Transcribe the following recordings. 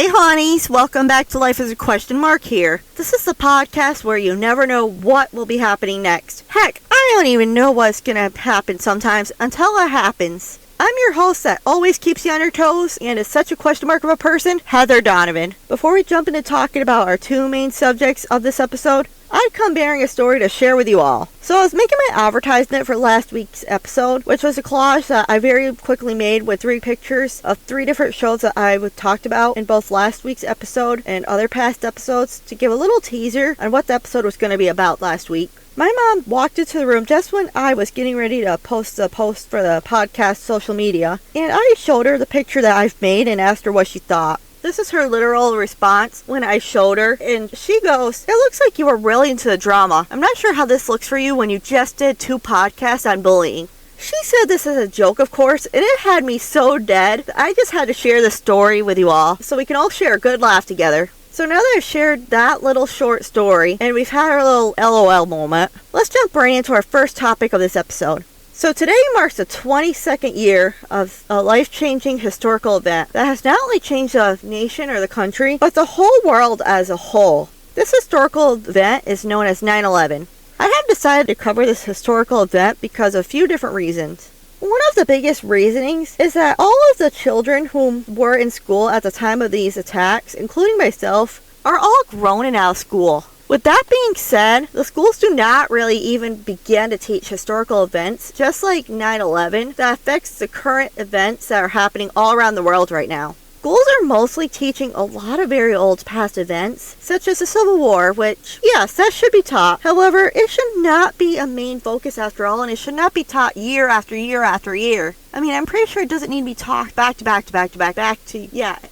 Hey honeys, welcome back to Life is a Question Mark here. This is the podcast where you never know what will be happening next. Heck, I don't even know what's gonna happen sometimes until it happens. I'm your host that always keeps you on your toes and is such a question mark of a person, Heather Donovan. Before we jump into talking about our two main subjects of this episode, I'd come bearing a story to share with you all. So I was making my advertisement for last week's episode, which was a collage that I very quickly made with 3 pictures of 3 different shows that I talked about in both last week's episode and other past episodes to give a little teaser on what the episode was going to be about last week. My mom walked into the room just when I was getting ready to post the post for the podcast social media, and I showed her the picture that I've made and asked her what she thought. This is her literal response when I showed her, and she goes, "It looks like you were really into the drama. I'm not sure how this looks for you when you just did 2 podcasts on bullying." She said this as a joke, of course, and it had me so dead that I just had to share this story with you all so we can all share a good laugh together. So now that I've shared that little short story, and we've had our little LOL moment, let's jump right into our first topic of this episode. So today marks the 22nd year of a life-changing historical event that has not only changed the nation or the country, but the whole world as a whole. This historical event is known as 9/11. I have decided to cover this historical event because of a few different reasons. One of the biggest reasonings is that all of the children who were in school at the time of these attacks, including myself, are all grown and out of school. With that being said, the schools do not really even begin to teach historical events, just like 9/11, that affects the current events that are happening all around the world right now. Schools are mostly teaching a lot of very old past events, such as the Civil War, which, yes, that should be taught. However, it should not be a main focus after all, and it should not be taught year after year after year. I mean, I'm pretty sure it doesn't need to be taught back to,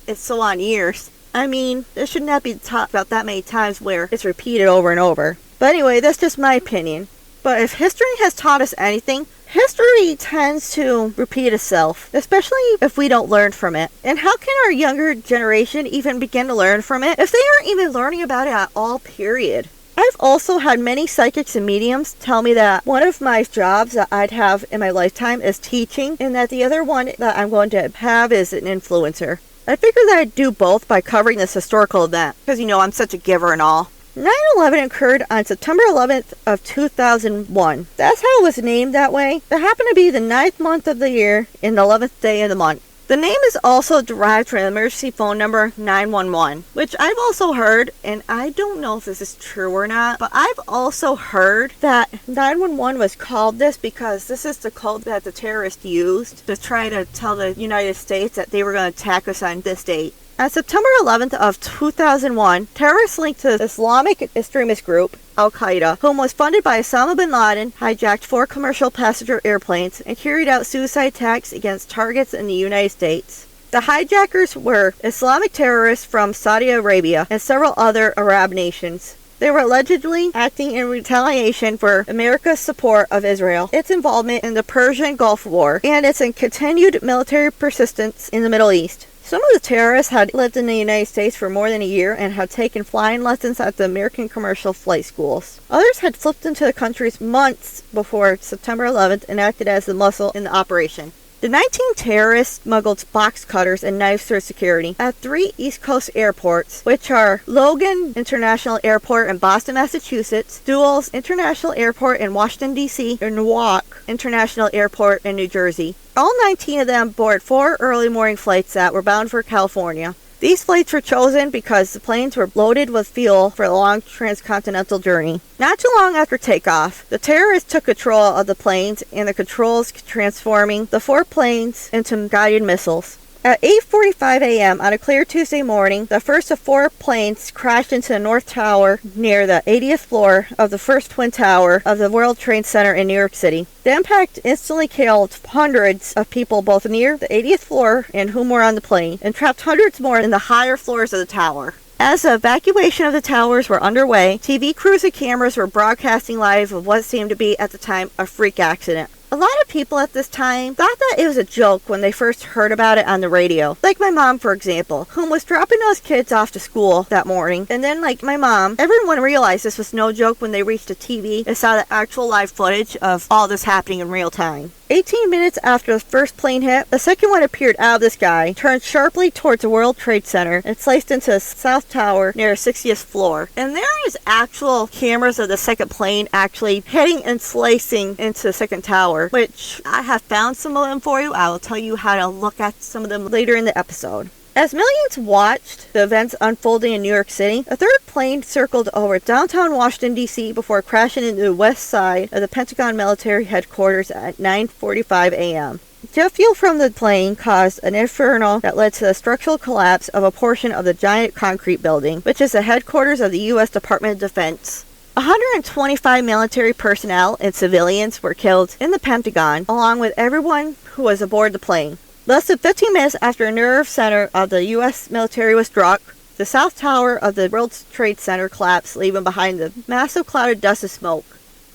it's so on years. I mean, it should not be taught about that many times where it's repeated over and over. But anyway, that's just my opinion. But if history has taught us anything, history tends to repeat itself, especially if we don't learn from it. And how can our younger generation even begin to learn from it if they aren't even learning about it at all, period? I've also had many psychics and mediums tell me that one of my jobs that I'd have in my lifetime is teaching, and that the other one that I'm going to have is an influencer. I figured that I'd do both by covering this historical event, because I'm such a giver and all. 9/11 occurred on September 11th of 2001. That's how it was named that way. It happened to be the 9th month of the year and the 11th day of the month. The name is also derived from the emergency phone number 911, which I've also heard, and I don't know if this is true or not, but I've also heard that 911 was called this because this is the code that the terrorists used to try to tell the United States that they were going to attack us on this date. On September 11th of 2001, terrorists linked to the Islamic extremist group, Al-Qaeda, whom was funded by Osama bin Laden, hijacked 4 commercial passenger airplanes and carried out suicide attacks against targets in the United States. The hijackers were Islamic terrorists from Saudi Arabia and several other Arab nations. They were allegedly acting in retaliation for America's support of Israel, its involvement in the Persian Gulf War, and its continued military persistence in the Middle East. Some of the terrorists had lived in the United States for more than a year and had taken flying lessons at the American commercial flight schools. Others had flipped into the countries months before September 11th and acted as the muscle in the operation. The 19 terrorists smuggled box cutters and knives through security at 3 East Coast airports, which are Logan International Airport in Boston, Massachusetts, Dulles International Airport in Washington, D.C., and Newark International Airport in New Jersey. All 19 of them boarded 4 early morning flights that were bound for California. These flights were chosen because the planes were loaded with fuel for a long transcontinental journey. Not too long after takeoff, the terrorists took control of the planes and the controls transforming the 4 planes into guided missiles. At 8:45 a.m. on a clear Tuesday morning, the first of 4 planes crashed into the North Tower near the 80th floor of the first Twin Tower of the World Trade Center in New York City. The impact instantly killed hundreds of people both near the 80th floor and whom were on the plane, and trapped hundreds more in the higher floors of the tower. As the evacuation of the towers were underway, TV crews and cameras were broadcasting live of what seemed to be, at the time, a freak accident. A lot of people at this time thought that it was a joke when they first heard about it on the radio. Like my mom, for example, whom was dropping those kids off to school that morning. And then, like my mom, everyone realized this was no joke when they reached the TV and saw the actual live footage of all this happening in real time. 18 minutes after the first plane hit, the second one appeared out of the sky, turned sharply towards the World Trade Center, and sliced into the South Tower near the 60th floor. And there is actual cameras of the second plane actually hitting and slicing into the second tower, which I have found some of them for you. I will tell you how to look at some of them later in the episode. As millions watched the events unfolding in New York City, a third plane circled over downtown Washington, D.C. before crashing into the west side of the Pentagon military headquarters at 9:45 a.m. Jet fuel from the plane caused an inferno that led to the structural collapse of a portion of the giant concrete building, which is the headquarters of the U.S. Department of Defense. 125 military personnel and civilians were killed in the Pentagon, along with everyone who was aboard the plane. Less than 15 minutes after a nerve center of the U.S. military was struck, the South Tower of the World Trade Center collapsed, leaving behind a massive cloud of dust and smoke.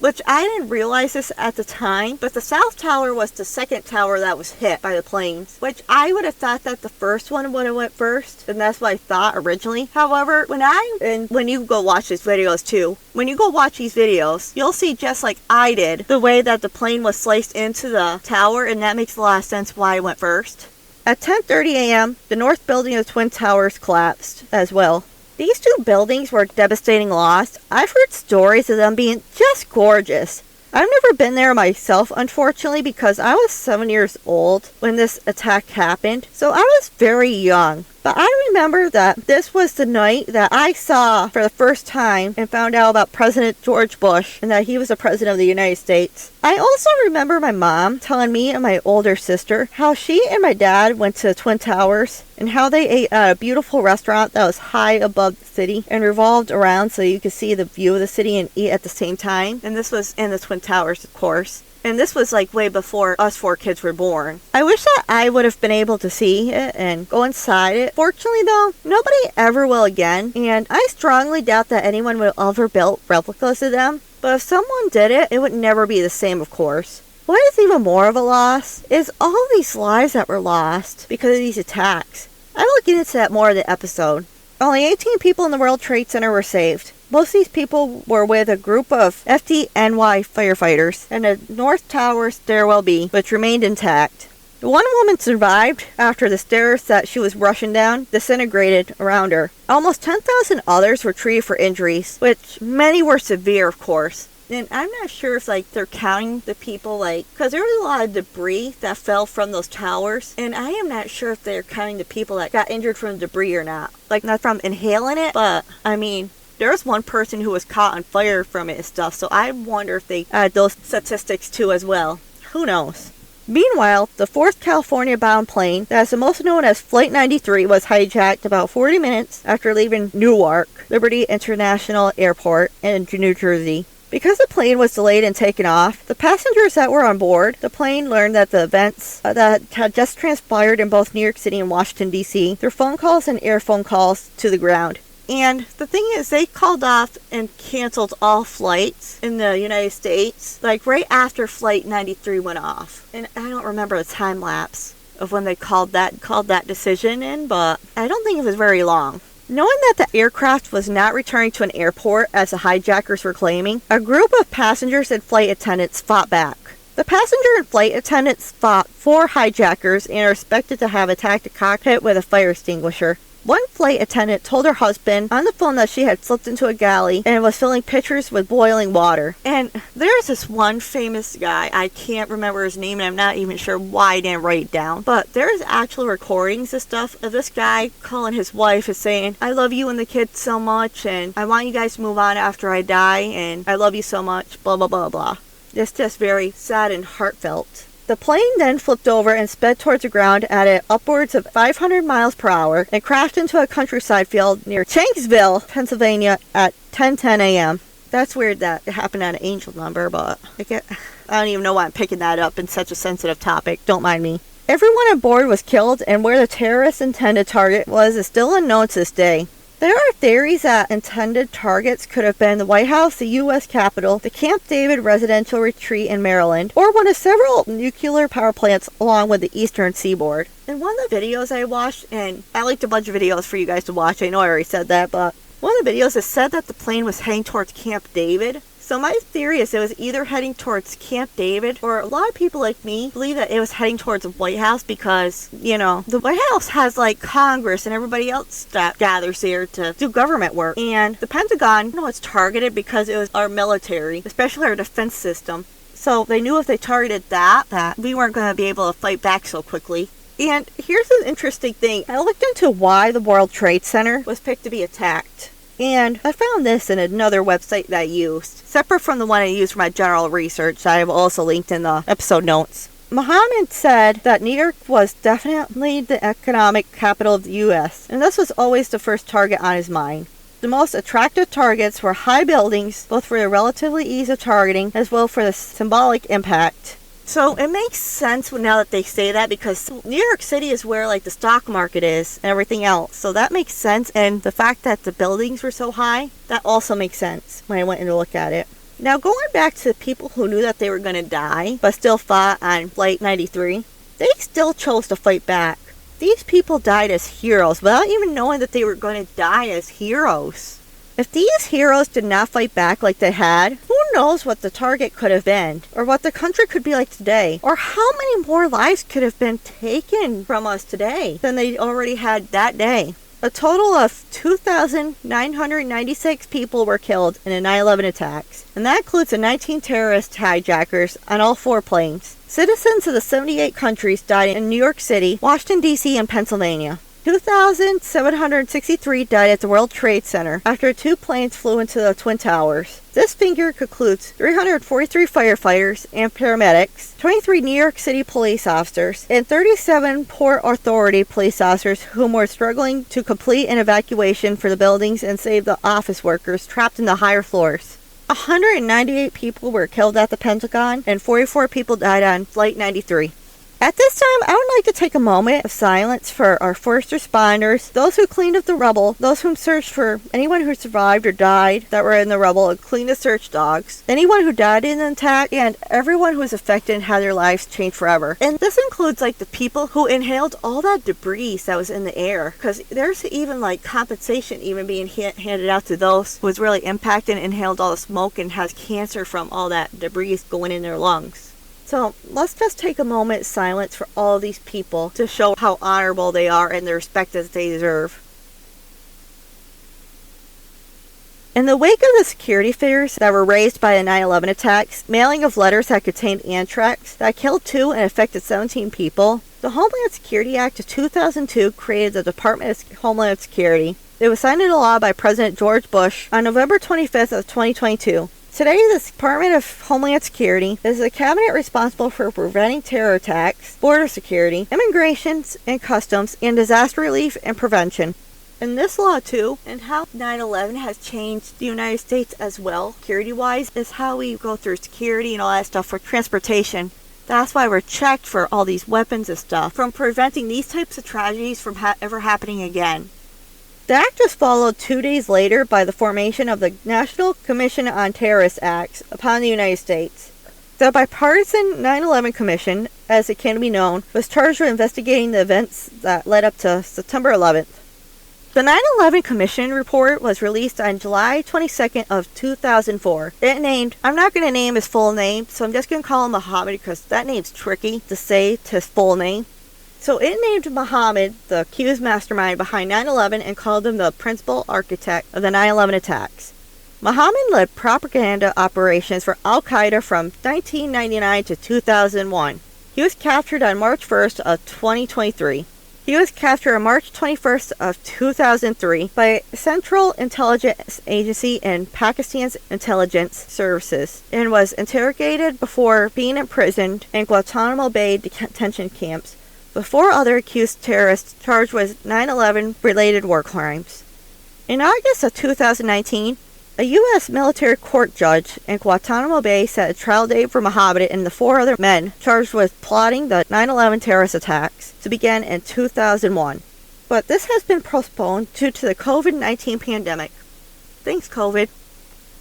Which I didn't realize this at the time, but the South Tower was the second tower that was hit by the planes, which I would have thought that the first one would have went first, and that's what I thought originally. However, when you go watch these videos too, when you go watch these videos, you'll see just like I did, the way that the plane was sliced into the tower, and that makes a lot of sense why it went first. At 10:30 a.m., the north building of the Twin Towers collapsed as well. These two buildings were devastating loss. I've heard stories of them being just gorgeous. I've never been there myself, unfortunately, because I was 7 years old when this attack happened, so I was very young. But I remember that this was the night that I saw for the first time and found out about President George Bush and that he was the President of the United States. I also remember my mom telling me and my older sister how she and my dad went to the Twin Towers and how they ate at a beautiful restaurant that was high above the city and revolved around so you could see the view of the city and eat at the same time. And this was in the Twin Towers, of course. And this was like way before us four kids were born. I wish that I would have been able to see it and go inside it. Fortunately though, nobody ever will again. And I strongly doubt that anyone will ever build replicas of them. But if someone did it, it would never be the same, of course. What is even more of a loss is all these lives that were lost because of these attacks. I will get into that more in the episode. Only 18 people in the World Trade Center were saved. Most of these people were with a group of FDNY firefighters and the North Tower stairwell B, which remained intact. One woman survived after the stairs that she was rushing down disintegrated around her. Almost 10,000 others were treated for injuries, which many were severe, of course. And I'm not sure if, they're counting the people, because there was a lot of debris that fell from those towers. And I am not sure if they're counting the people that got injured from the debris or not. Not from inhaling it, but, there was one person who was caught on fire from it and stuff, so I wonder if they add those statistics too as well. Who knows? Meanwhile, the 4th California-bound plane, that is the most known as Flight 93, was hijacked about 40 minutes after leaving Newark Liberty International Airport in New Jersey. Because the plane was delayed in taking off, the passengers that were on board the plane learned that the events that had just transpired in both New York City and Washington, D.C. through phone calls and earphone calls to the ground. And the thing is, they called off and canceled all flights in the United States, right after Flight 93 went off. And I don't remember the time lapse of when they called that decision in, but I don't think it was very long. Knowing that the aircraft was not returning to an airport as the hijackers were claiming, a group of passengers and flight attendants fought back. The passenger and flight attendants fought 4 hijackers and are expected to have attacked the cockpit with a fire extinguisher. One flight attendant told her husband on the phone that she had slipped into a galley and was filling pitchers with boiling water. And there's this one famous guy, I can't remember his name and I'm not even sure why I didn't write it down, but there's actual recordings and stuff of this guy calling his wife and saying, I love you and the kids so much and I want you guys to move on after I die and I love you so much, blah blah blah blah. It's just very sad and heartfelt. The plane then flipped over and sped towards the ground at upwards of 500 miles per hour and crashed into a countryside field near Shanksville, Pennsylvania at 10:10 a.m. That's weird that it happened on an angel number, but I don't even know why I'm picking that up in such a sensitive topic. Don't mind me. Everyone on board was killed, and where the terrorist's intended target was is still unknown to this day. There are theories that intended targets could have been the White House, the U.S. Capitol, the Camp David residential retreat in Maryland, or one of several nuclear power plants along with the eastern seaboard. In one of the videos I watched, and I linked a bunch of videos for you guys to watch, I know I already said that, but one of the videos, it said that the plane was heading towards Camp David. So my theory is it was either heading towards Camp David, or a lot of people like me believe that it was heading towards the White House because, the White House has like Congress and everybody else that gathers here to do government work. And the Pentagon, it's targeted because it was our military, especially our defense system. So they knew if they targeted that we weren't going to be able to fight back so quickly. And here's an interesting thing. I looked into why the World Trade Center was picked to be attacked. And I found this in another website that I used, separate from the one I used for my general research that I've also linked in the episode notes. Mohammed said that New York was definitely the economic capital of the U.S., and this was always the first target on his mind. The most attractive targets were high buildings, both for the relatively ease of targeting as well for the symbolic impact. So it makes sense now that they say that, because New York City is where like the stock market is and everything else. So that makes sense. And the fact that the buildings were so high, that also makes sense when I went in to look at it. Now going back to the people who knew that they were going to die, but still fought on Flight 93, they still chose to fight back. These people died as heroes without even knowing that they were going to die as heroes. If these heroes did not fight back like they had, who knows what the target could have been, or what the country could be like today, or how many more lives could have been taken from us today than they already had that day. A total of 2,996 people were killed in the 9/11 attacks, and that includes the 19 terrorist hijackers on all 4 planes. Citizens of the 78 countries died in New York City, Washington, D.C., and Pennsylvania. 2,763 died at the World Trade Center after 2 planes flew into the Twin Towers. This figure concludes 343 firefighters and paramedics, 23 New York City police officers, and 37 Port Authority police officers who were struggling to complete an evacuation for the buildings and save the office workers trapped in the higher floors. 198 people were killed at the Pentagon, and 44 people died on Flight 93. At this time, I would like to take a moment of silence for our first responders, those who cleaned up the rubble, those who searched for anyone who survived or died that were in the rubble and cleaned the search dogs, anyone who died in an attack, and everyone who was affected and had their lives changed forever. And this includes like the people who inhaled all that debris that was in the air, because there's even like compensation even being handed out to those who was really impacted and inhaled all the smoke and has cancer from all that debris going in their lungs. So let's just take a moment of silence for all these people to show how honorable they are and the respect that they deserve. In the wake of the security fears that were raised by the 9/11 attacks, mailing of letters that contained anthrax that killed 2 and affected 17 people, the Homeland Security Act of 2002 created the Department of Homeland Security. It was signed into law by President George Bush on November 25th of 2022. Today, the Department of Homeland Security is the cabinet responsible for preventing terror attacks, border security, immigration and customs, and disaster relief and prevention. And this law, too, and how 9/11 has changed the United States as well, security-wise, is how we go through security and all that stuff for transportation. That's why we're checked for all these weapons and stuff, from preventing these types of tragedies from ever happening again. The act was followed 2 days later by the formation of the National Commission on Terrorist Acts upon the United States. The bipartisan 9/11 Commission, as it can be known, was charged with investigating the events that led up to September 11th. The 9/11 Commission report was released on July 22nd of 2004. It named, I'm not going to name his full name, so I'm just going to call him Mohammed because that name's tricky to say to his full name. So it named Mohammed the accused mastermind behind 9/11 and called him the principal architect of the 9/11 attacks. Mohammed led propaganda operations for Al-Qaeda from 1999 to 2001. He was captured on March 1st of 2023. He was captured on March 21st of 2003 by Central Intelligence Agency and Pakistan's intelligence services and was interrogated before being imprisoned in Guantanamo Bay detention camps before other accused terrorists charged with 9/11 related war crimes. In August of 2019, a U.S. military court judge in Guantanamo Bay set a trial date for Mohammed and the 4 other men charged with plotting the 9/11 terrorist attacks to begin in 2001. But this has been postponed due to the COVID-19 pandemic. Thanks, COVID.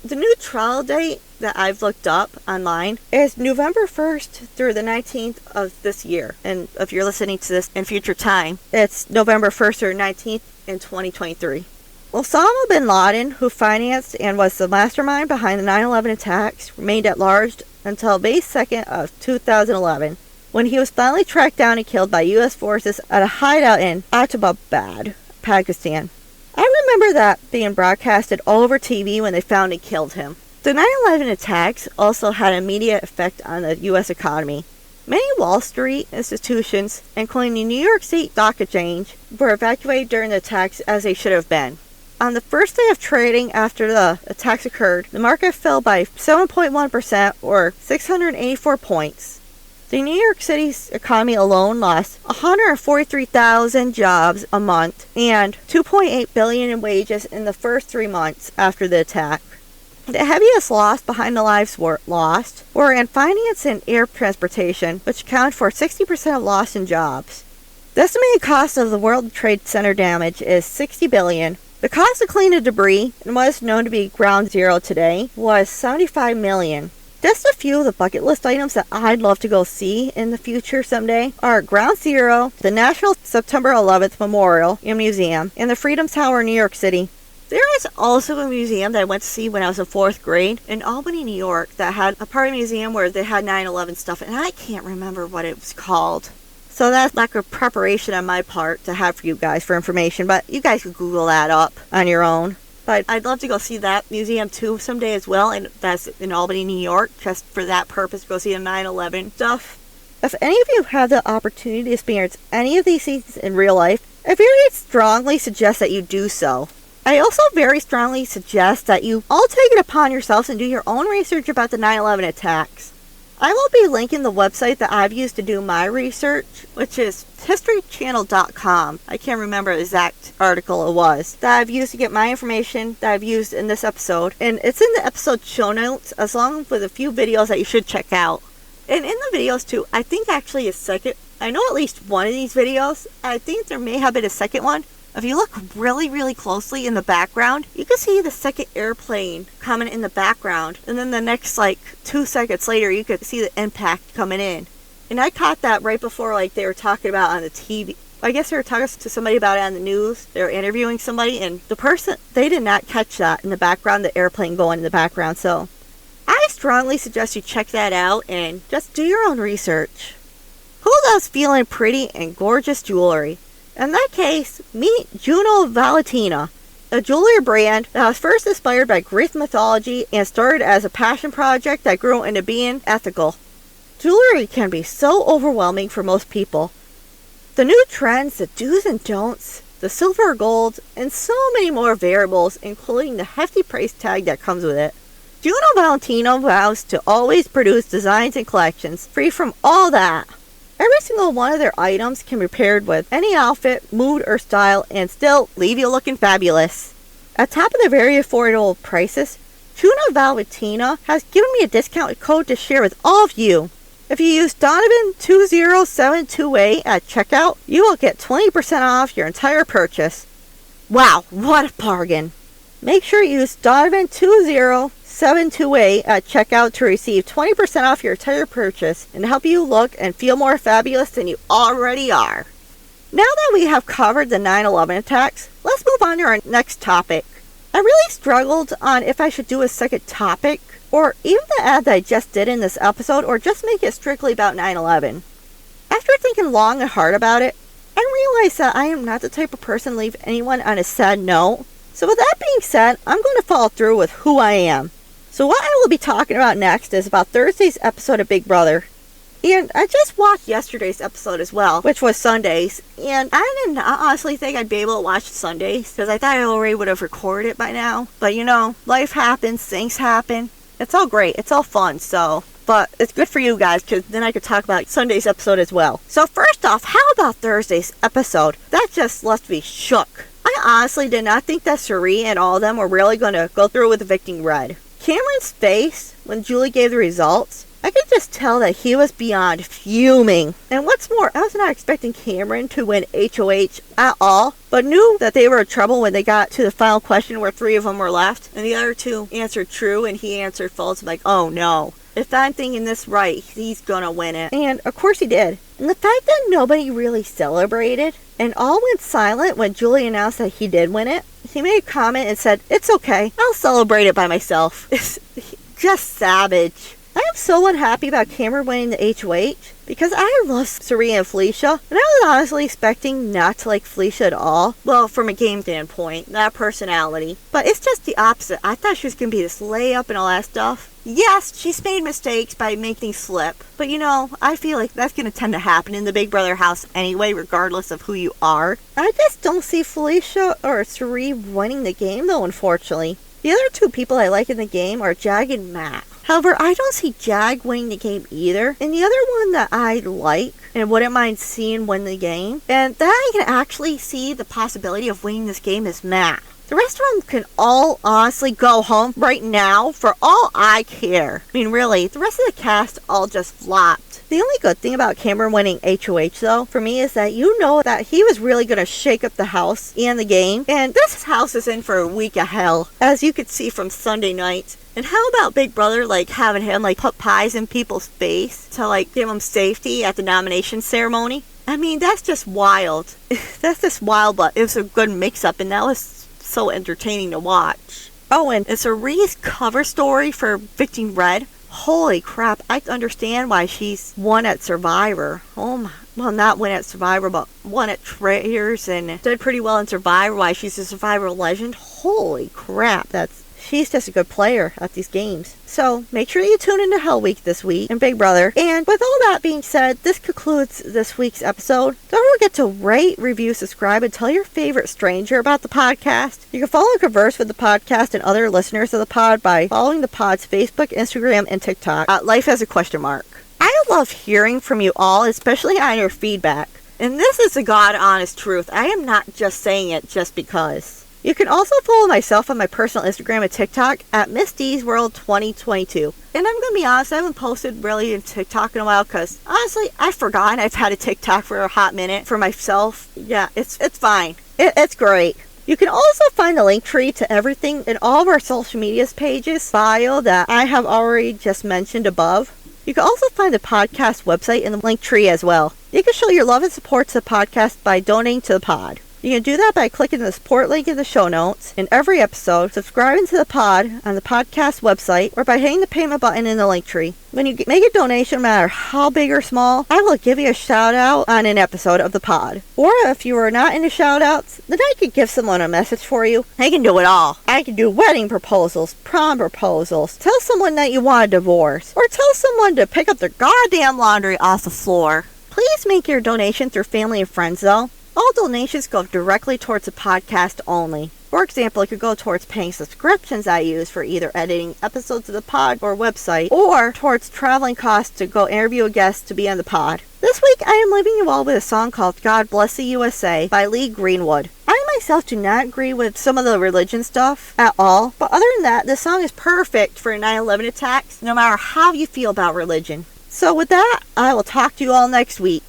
The new trial date that I've looked up online is November 1st through the 19th of this year. And if you're listening to this in future time, it's November 1st or 19th in 2023. Osama bin Laden, who financed and was the mastermind behind the 9/11 attacks, remained at large until May 2nd of 2011, when he was finally tracked down and killed by U.S. forces at a hideout in Abbottabad, Pakistan. I remember that being broadcasted all over TV when they found and killed him. The 9/11 attacks also had an immediate effect on the U.S. economy. Many Wall Street institutions, including the New York City Stock Exchange, were evacuated during the attacks as they should have been. On the first day of trading after the attacks occurred, the market fell by 7.1% or 684 points. The New York City's economy alone lost 143,000 jobs a month and $2.8 billion in wages in the first 3 months after the attack. The heaviest loss behind the lives lost were in finance and air transportation, which accounted for 60% of loss in jobs. The estimated cost of the World Trade Center damage is $60 billion. The cost of cleaning the debris in what is known to be Ground Zero today was $75 million. Just a few of the bucket list items that I'd love to go see in the future someday are Ground Zero, the National September 11th Memorial and Museum, and the Freedom Tower in New York City. There is also a museum that I went to see when I was in 4th grade in Albany, New York, that had a part of the museum where they had 9/11 stuff, and I can't remember what it was called. So that's lack of preparation on my part to have for you guys for information, but you guys could Google that up on your own. But I'd love to go see that museum too someday as well, and that's in Albany, New York, just for that purpose, go see the 9/11 stuff. If any of you have the opportunity to experience any of these things in real life, I very strongly suggest that you do so. I also very strongly suggest that you all take it upon yourselves and do your own research about the 9/11 attacks. I will be linking the website that I've used to do my research, which is historychannel.com. I can't remember the exact article it was that I've used to get my information that I've used in this episode. And it's in the episode show notes, as long with a few videos that you should check out. And in the videos too, I think actually I know at least one of these videos. I think there may have been a second one. If you look really, really closely in the background, you can see the second airplane coming in the background. And then the next, 2 seconds later, you could see the impact coming in. And I caught that right before, they were talking about on the TV. I guess they were talking to somebody about it on the news. They were interviewing somebody, and the person, they did not catch that in the background, the airplane going in the background. So I strongly suggest you check that out and just do your own research. Who loves feeling pretty and gorgeous jewelry? In that case, meet Juno Valentina, a jewelry brand that was first inspired by Greek mythology and started as a passion project that grew into being ethical. Jewelry can be so overwhelming for most people. The new trends, the do's and don'ts, the silver or gold, and so many more variables, including the hefty price tag that comes with it. Juno Valentina vows to always produce designs and collections free from all that. Every single one of their items can be paired with any outfit, mood, or style and still leave you looking fabulous. At top of their very affordable prices, Juno Valentina has given me a discount code to share with all of you. If you use Donovan20728 at checkout, you will get 20% off your entire purchase. Wow, what a bargain! Make sure you use Donovan20728 at checkout to receive 20% off your entire purchase and help you look and feel more fabulous than you already are. Now that we have covered the 9/11 attacks, let's move on to our next topic. I really struggled on if I should do a second topic, or even the ad that I just did in this episode, or just make it strictly about 9/11. After thinking long and hard about it, I realized that I am not the type of person to leave anyone on a sad note. So with that being said, I'm going to follow through with who I am. So what I will be talking about next is about Thursday's episode of Big Brother. And I just watched yesterday's episode as well, which was Sundays. And I didn't honestly think I'd be able to watch Sundays, because I thought I already would have recorded it by now. But life happens, things happen. It's all great, it's all fun, so. But it's good for you guys, because then I could talk about Sunday's episode as well. So first off, how about Thursday's episode? That just left me shook. I honestly did not think that Cirie and all of them were really going to go through with evicting Red. Cameron's face when Julie gave the results, I could just tell that he was beyond fuming. And what's more, I was not expecting Cameron to win HOH at all, but knew that they were in trouble when they got to the final question where 3 of them were left, and the other 2 answered true and he answered false. I'm like, oh no. If I'm thinking this right, he's gonna win it. And of course he did. And the fact that nobody really celebrated and all went silent when Julie announced that he did win it, he made a comment and said, "It's okay, I'll celebrate it by myself." It's just savage. I am so unhappy about Cameron winning the HOH because I love Serena and Felicia, and I was honestly expecting not to like Felicia at all. Well, from a game standpoint, not personality. But it's just the opposite. I thought she was going to be this layup and all that stuff. Yes, she's made mistakes by making slip. But I feel like that's going to tend to happen in the Big Brother house anyway, regardless of who you are. I just don't see Felicia or Serena winning the game though, unfortunately. The other two people I like in the game are Jag and Matt. However, I don't see Jag winning the game either. And the other one that I like and wouldn't mind seeing win the game, and that I can actually see the possibility of winning this game, is Matt. The rest of them can all honestly go home right now for all I care. I mean, really, the rest of the cast all just flopped. The only good thing about Cameron winning HOH, though, for me, is that that he was really going to shake up the house and the game. And this house is in for a week of hell, as you could see from Sunday night. And how about Big Brother, having him, put pies in people's face to, give them safety at the nomination ceremony? I mean, that's just wild. That's just wild, but it was a good mix-up, and that was so entertaining to watch. Oh, and it's a Reese cover story for Evicting Red. Holy crap, I understand why she's won at Survivor. Oh my, well, not won at Survivor, but won at Traitors and did pretty well in Survivor, why she's a Survivor legend. Holy crap, she's just a good player at these games. So make sure you tune into Hell Week this week and Big Brother. And with all that being said, this concludes this week's episode. Don't forget to rate, review, subscribe, and tell your favorite stranger about the podcast. You can follow and converse with the podcast and other listeners of the pod by following the pod's Facebook, Instagram, and TikTok at Life as a Question Mark. I love hearing from you all, especially on your feedback. And this is the God honest truth. I am not just saying it just because. You can also follow myself on my personal Instagram and TikTok at MissDeesWorld 2022. And I'm going to be honest, I haven't posted really in TikTok in a while because, honestly, I've forgotten I've had a TikTok for a hot minute for myself. Yeah, it's fine. It's great. You can also find the link tree to everything in all of our social media pages bio that I have already just mentioned above. You can also find the podcast website in the link tree as well. You can show your love and support to the podcast by donating to the pod. You can do that by clicking the support link in the show notes in every episode, subscribing to the pod on the podcast website, or by hitting the payment button in the link tree. When you make a donation, no matter how big or small, I will give you a shout out on an episode of the pod. Or if you are not into shout outs, then I could give someone a message for you. I can do it all. I can do wedding proposals, prom proposals, tell someone that you want a divorce, or tell someone to pick up their goddamn laundry off the floor. Please make your donation through family and friends though. All donations go directly towards the podcast only. For example, it could go towards paying subscriptions I use for either editing episodes of the pod or website, or towards traveling costs to go interview a guest to be on the pod. This week, I am leaving you all with a song called God Bless the USA by Lee Greenwood. I myself do not agree with some of the religion stuff at all, but other than that, this song is perfect for 9/11 attacks, no matter how you feel about religion. So with that, I will talk to you all next week.